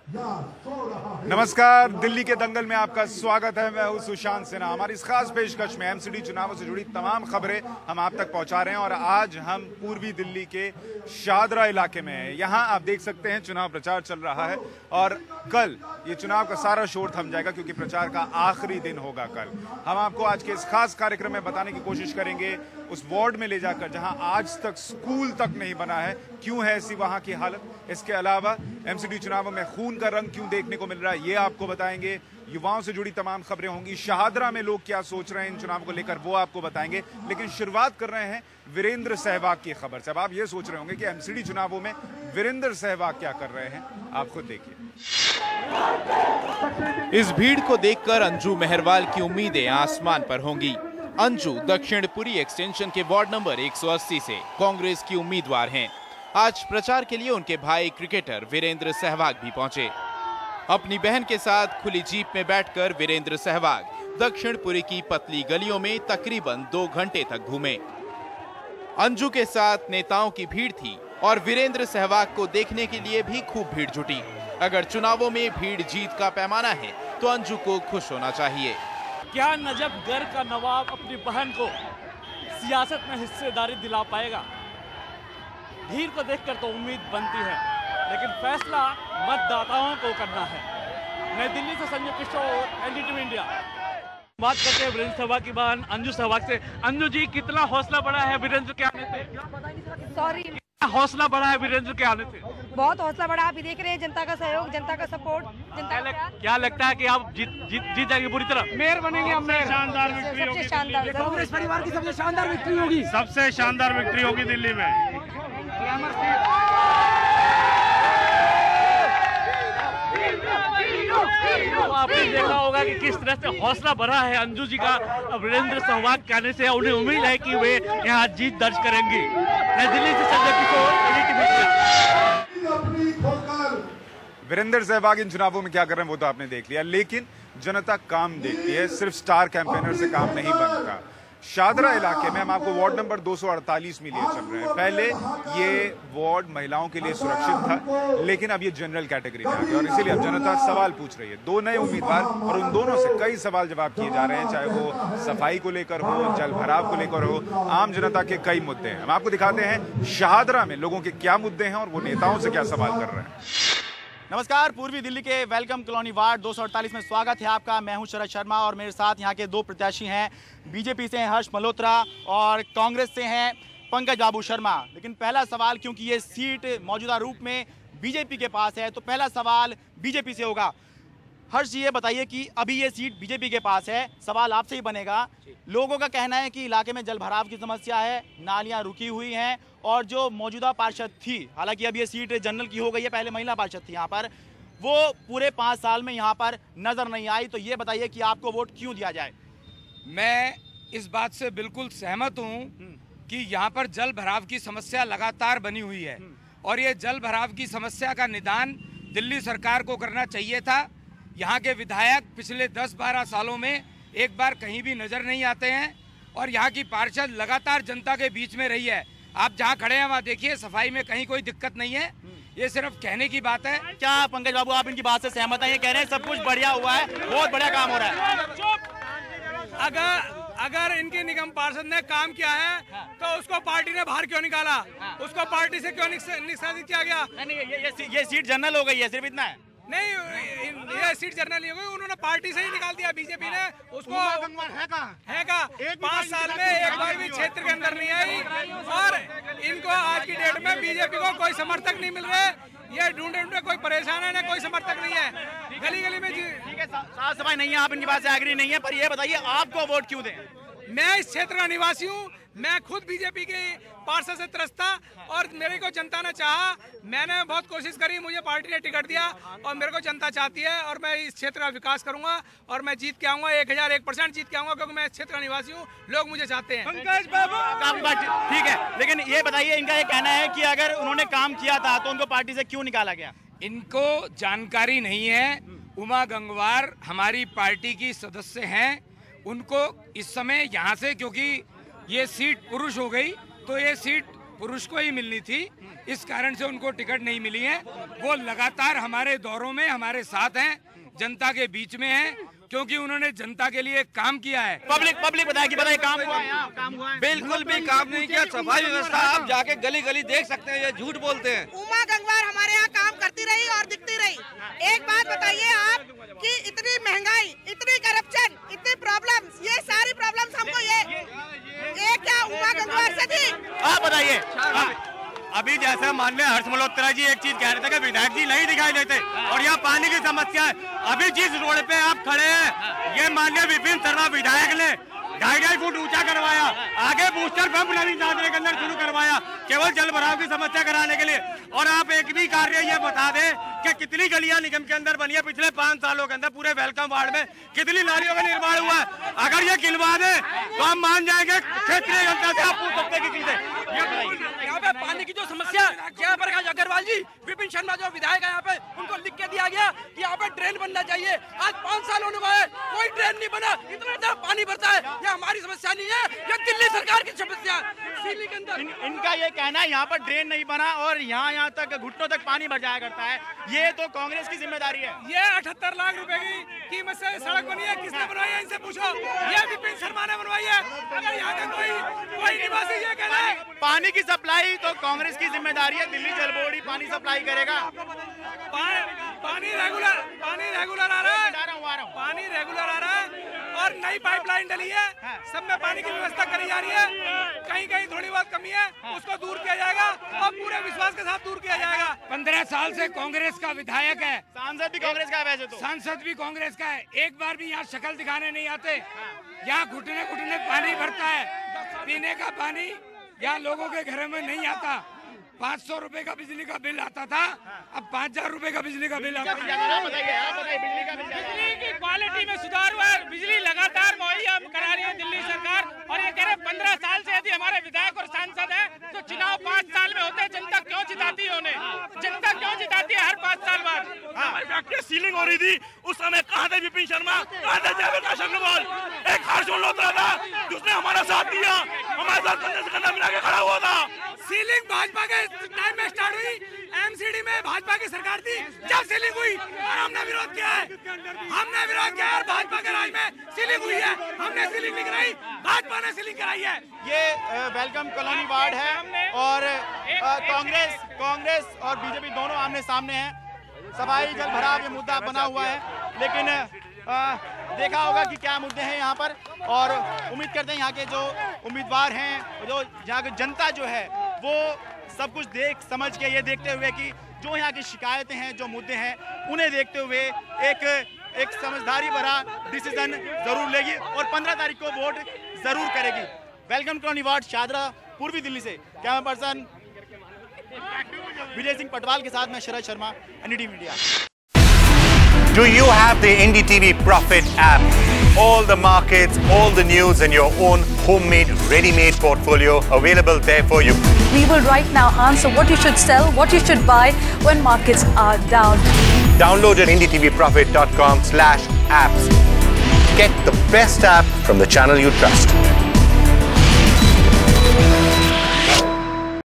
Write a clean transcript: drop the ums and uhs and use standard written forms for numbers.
नमस्कार, दिल्ली के दंगल में आपका स्वागत है। मैं हूं सुशांत सिन्हा। हमारी इस खास पेशकश में एमसीडी चुनावों से जुड़ी तमाम खबरें हम आप तक पहुंचा रहे हैं और आज हम पूर्वी दिल्ली के शाहदरा इलाके में हैं। यहां आप देख सकते हैं चुनाव प्रचार चल रहा है और कल ये चुनाव का सारा शोर थम जाएगा क्योंकि प्रचार का आखिरी दिन होगा कल। हम आपको आज के इस खास कार्यक्रम में बताने की कोशिश करेंगे उस वार्ड में ले जाकर जहां आज तक स्कूल तक नहीं बना है, क्यों है ऐसी वहां की हालत। इसके अलावा एमसीडी चुनावों में खून का रंग क्यों देखने को मिल रहा है ये आपको बताएंगे। युवाओं से जुड़ी तमाम खबरें होंगी। शाहदरा में लोग क्या सोच रहे हैं इन चुनाव को लेकर वो आपको बताएंगे। लेकिन शुरुआत कर रहे हैं वीरेंद्र सहवाग की खबर से। अब आप ये सोच रहे होंगे कि एमसीडी चुनावों में वीरेंद्र सहवाग क्या कर रहे हैं, आप खुद देखिए। इस भीड़ को देखकर अंजू मेहरवाल की उम्मीदें आसमान पर होंगी। अंजू दक्षिणपुरी एक्सटेंशन के वार्ड नंबर 180 से कांग्रेस की उम्मीदवार हैं। आज प्रचार के लिए उनके भाई क्रिकेटर वीरेंद्र सहवाग भी पहुंचे। अपनी बहन के साथ खुली जीप में बैठकर वीरेंद्र सहवाग दक्षिणपुरी की पतली गलियों में तकरीबन 2 घंटे तक घूमे। अंजू के साथ नेताओं की भीड़ थी और वीरेंद्र सहवाग को देखने के लिए भी खूब भीड़ जुटी। अगर चुनावों में भीड़ जीत का पैमाना है तो अंजू को खुश होना चाहिए। क्या नजब घर का नवाब अपनी बहन को सियासत में हिस्सेदारी दिला पाएगा? भीड़ को देखकर तो उम्मीद बनती है, लेकिन फैसला मतदाताओं को करना है। नई दिल्ली से संजय किशोर, एनडीटीवी इंडिया। बात करते हैं वीरेंद्र सहवाग की बहन अंजू सहवाग से। अंजू जी, कितना हौसला बढ़ा है वीरेंद्र के आने से? सॉरी, हौसला बढ़ा है वीरेंद्र के आने से? बहुत हौसला बढ़ा। आप भी देख रहे हैं जनता का सहयोग, जनता का सपोर्ट, जनता का प्यार। क्या लगता है कि आप जीत जाएंगे पूरी तरह? मेयर बनेंगे हम। शानदार विक्ट्री होगी, शानदार। कांग्रेस परिवार की सबसे शानदार विक्ट्री होगी, सबसे शानदार विक्ट्री होगी दिल्ली में। तो आपने देखा होगा कि किस तरह से हौसला बढ़ा है अंजू जी का वीरेंद्र सहवाग के आने से। उन्हें उम्मीद है कि वे यहाँ जीत दर्ज करेंगी। नई दिल्ली से संजय किशोर, एनडीटीवी इंडिया। वीरेंद्र सहवाग इन चुनावों में क्या कर रहे हैं वो तो आपने देख लिया, लेकिन जनता काम देखती है, सिर्फ स्टार कैंपेनर से काम नहीं बनता। शाहदरा इलाके में हम आपको वार्ड नंबर 248 में लिए चल रहे हैं। पहले ये वार्ड महिलाओं के लिए सुरक्षित था, लेकिन अब ये जनरल कैटेगरी में आ गया और इसीलिए अब जनता सवाल पूछ रही है। 2 नए उम्मीदवार और उन दोनों से कई सवाल जवाब किए जा रहे हैं, चाहे वो सफाई को लेकर हो, जल भराव को लेकर हो, आम जनता के कई मुद्दे हैं। हम आपको दिखाते हैं शाहदरा में लोगों के क्या मुद्दे हैं और वो नेताओं से क्या सवाल कर रहे हैं। नमस्कार, पूर्वी दिल्ली के वेलकम कॉलोनी वार्ड 248 में स्वागत है आपका। मैं हूं शरद शर्मा और मेरे साथ यहां के 2 प्रत्याशी हैं। बीजेपी से हैं हर्ष मल्होत्रा और कांग्रेस से हैं पंकज बाबू शर्मा। लेकिन पहला सवाल, क्योंकि ये सीट मौजूदा रूप में बीजेपी के पास है, तो पहला सवाल बीजेपी से होगा। हर्ष जी, ये बताइए कि अभी ये सीट बीजेपी के पास है, सवाल आपसे ही बनेगा। लोगों का कहना है कि इलाके में जल भराव की समस्या है, नालियां रुकी हुई हैं और जो मौजूदा पार्षद थी, हालांकि अब ये सीट जनरल की हो गई है, पहले महिला पार्षद थी यहाँ पर, वो पूरे 5 साल में यहाँ पर नजर नहीं आई। तो ये बताइए कि आपको वोट क्यों दिया जाए? मैं इस बात से बिल्कुल सहमत हूँ कि यहाँ पर जल भराव की समस्या लगातार बनी हुई है और ये जल भराव की समस्या का निदान दिल्ली सरकार को करना चाहिए था। यहाँ के विधायक पिछले 10-12 सालों में एक बार कहीं भी नजर नहीं आते हैं और यहाँ की पार्षद लगातार जनता के बीच में रही है। आप जहाँ खड़े हैं वहाँ देखिए, सफाई में कहीं कोई दिक्कत नहीं है, ये सिर्फ कहने की बात है। क्या पंकज बाबू आप इनकी बात से सहमत हैं? ये कह रहे हैं सब कुछ बढ़िया हुआ है, बहुत बढ़िया काम हो रहा है। अगर इनके निगम पार्षद ने काम किया है तो उसको पार्टी ने बाहर क्यों निकाला? उसको पार्टी से क्यों निष्कासित किया गया? नहीं, ये सीट जनरल हो गई है, सिर्फ इतना है। नहीं, ये सीट जनरल नहीं हो गई, उन्होंने पार्टी से ही निकाल दिया। बीजेपी ने उसको है का 5 साल में एक बार भी क्षेत्र के अंदर नहीं आई और इनको आज की डेट में बीजेपी को कोई समर्थक नहीं मिल रहे। ये ढूंढे कोई परेशान है, ना कोई समर्थक नहीं है, गली गली में। ठीक है, साफ सफाई नहीं है, आप इनकी बात से एग्री नहीं है, पर ये बताइए आपको वोट क्यों दें? मैं इस क्षेत्र का निवासी हूँ, मैं खुद बीजेपी के पार्षद से त्रस्त था और मेरे को जनता ने चाहा, मैंने बहुत कोशिश करी, मुझे पार्टी ने टिकट दिया और मेरे को जनता चाहती है और मैं इस क्षेत्र का विकास करूंगा और मैं जीत के आऊंगा, 1001% जीत के आऊंगा, क्योंकि मैं इस क्षेत्र का निवासी हूँ, लोग मुझे चाहते हैं। पंकज बाबू, ठीक है, लेकिन ये बताइए, इनका ये कहना है कि अगर उन्होंने काम किया था तो उनको पार्टी से क्यों निकाला गया? इनको जानकारी नहीं है। उमा गंगवार हमारी पार्टी की सदस्य हैं, उनको इस समय यहाँ से, क्योंकि ये सीट पुरुष हो गई तो ये सीट पुरुष को ही मिलनी थी, इस कारण से उनको टिकट नहीं मिली है। वो लगातार हमारे दौरों में हमारे साथ हैं, जनता के बीच में हैं, क्योंकि उन्होंने जनता के लिए काम किया है। पब्लिक बताए काम हुआ है, काम हुआ है। बिल्कुल भी काम नहीं किया। सफाई व्यवस्था आप जाके गली गली देख सकते हैं, ये झूठ बोलते हैं। उमा गंगवार हमारे यहाँ काम करती रही और दिखती रही। एक बात बताइए आप कि इतनी महंगाई, इतनी करप्शन, इतनी प्रॉब्लम्स, ये सारी प्रॉब्लम्स हमको ये क्या उमा गंगवार से थी? आप बताइए। अभी जैसे माननीय हर्ष मल्होत्रा जी एक चीज कह रहे थे कि विधायक जी नहीं दिखाई देते, और यहाँ पानी की समस्या है। अभी जिस रोड पे आप खड़े हैं, ये माननीय विपिन शर्मा विधायक ने 2.5 फुट ऊंचा करवाया, आगे बूस्टर पंप नवीन दादरे के अंदर शुरू करवाया, केवल जल भराव की समस्या कराने के लिए। और आप एक भी कार्य ये बता दें कि कितनी गलियां निगम के अंदर बनी है पिछले 5 सालों के अंदर, पूरे वेलकम वार्ड में कितनी नालियों का निर्माण हुआ है। अगर ये गिनवा दे तो हम मान जाएंगे। क्षेत्रीय जनता से आप पूछ सकते हैं किसी से। यहाँ पे पानी की जो समस्या, जयप्रकाश अग्रवाल जी, विपिन शर्मा जो विधायक है यहाँ पे, उनको लिख के दिया गया कि यहाँ पे ड्रेन बनना चाहिए। आज 5 साल होने वाले, कोई ड्रेन नहीं बना। इतना ज्यादा पानी भरता है, ये हमारी समस्या नहीं है, ये दिल्ली सरकार की समस्या है। इनका ये कहना है यहाँ पर ड्रेन नहीं बना और यहाँ तक घुटनों तक पानी भर जाया करता है। ये तो कांग्रेस की जिम्मेदारी है। ये 78 लाख रुपए की कीमत से सड़क बनी है, किसने बनवाई है इनसे पूछो। ये विपिन शर्मा ने बनवाई है। अगर यहाँ का कोई निवासी ये कह रहा है पानी की सप्लाई तो कांग्रेस की जिम्मेदारी है, दिल्ली जल बोर्ड ही पानी सप्लाई करेगा। पानी रेगुलर आ रहा है, पानी रेगुलर आ रहा है और नई पाइपलाइन डली है, सब में पानी की व्यवस्था करी जा रही है। कहीं कहीं थोड़ी बहुत कमी है, उसको दूर किया जाएगा और पूरे विश्वास के साथ दूर किया जाएगा। 15 साल से कांग्रेस का विधायक है, सांसद भी कांग्रेस का है, वैसे तो सांसद भी कांग्रेस का है। एक बार भी यहाँ शक्ल दिखाने नहीं आते। यहाँ घुटने घुटने पानी भरता है, पीने का पानी यहाँ लोगों के घर में नहीं आता। 500 रुपए का बिजली का बिल आता था, अब 5000 रुपए का बिजली का बिल आता है। बिजली की क्वालिटी में सुधार हुआ है, बिजली लगातार मुहैया करा रही है दिल्ली सरकार। और ये कह रहे 15 साल से यदि हमारे विधायक और सांसद है तो चुनाव 5 साल में होते हैं, जनता क्यों जिताती है उन्हें? जनता क्यों जिताती है हर 5 साल बाद? सीलिंग हो रही थी उस समय, कहाँ थे विपिन शर्मा, कहाँ थे जयप्रकाश अग्रवाल? एक हर्ष मल्होत्रा था जिसने हमारा साथ दिया, हमारे साथ कंधे से कंधा मिला के खड़ा हुआ था। सीलिंग भाजपा के टाइम में स्टार्ट हुई, एमसीडी में भाजपा की सरकार थी जब सीलिंग हुई, और हमने विरोध किया है। हमने विरोध किया और भाजपा के राज में सीलिंग हुई है। हमने सीलिंग नहीं कराई, भाजपा ने सीलिंग कराई है। ये वेलकम कॉलोनी वार्ड है और कांग्रेस और बीजेपी दोनों आमने सामने हैं। सफाई जल भराव ये मुद्दा बना हुआ है, लेकिन देखा होगा कि क्या मुद्दे हैं यहाँ पर। और उम्मीद करते हैं यहाँ के जो उम्मीदवार हैं, जो यहाँ की जनता जो है वो सब कुछ देख समझ के, ये देखते हुए कि जो यहाँ की शिकायतें हैं, जो मुद्दे हैं, उन्हें देखते हुए एक समझदारी भरा डिसीजन जरूर लेगी और 15 तारीख को वोट जरूर करेगी। वेलकम कॉलोनी वार्ड शाहदरा पूर्वी दिल्ली से कैमरा पर्सन विजय सिंह पटवाल के साथ मैं Sharad Sharma, NDTV media. Do you have the NDTV Profit app? All the markets, all the news and your own homemade, ready-made portfolio available there for you. We will right now answer what you should sell, what you should buy when markets are down. Download at ndtvprofit.com/apps. Get the best app from the channel you trust.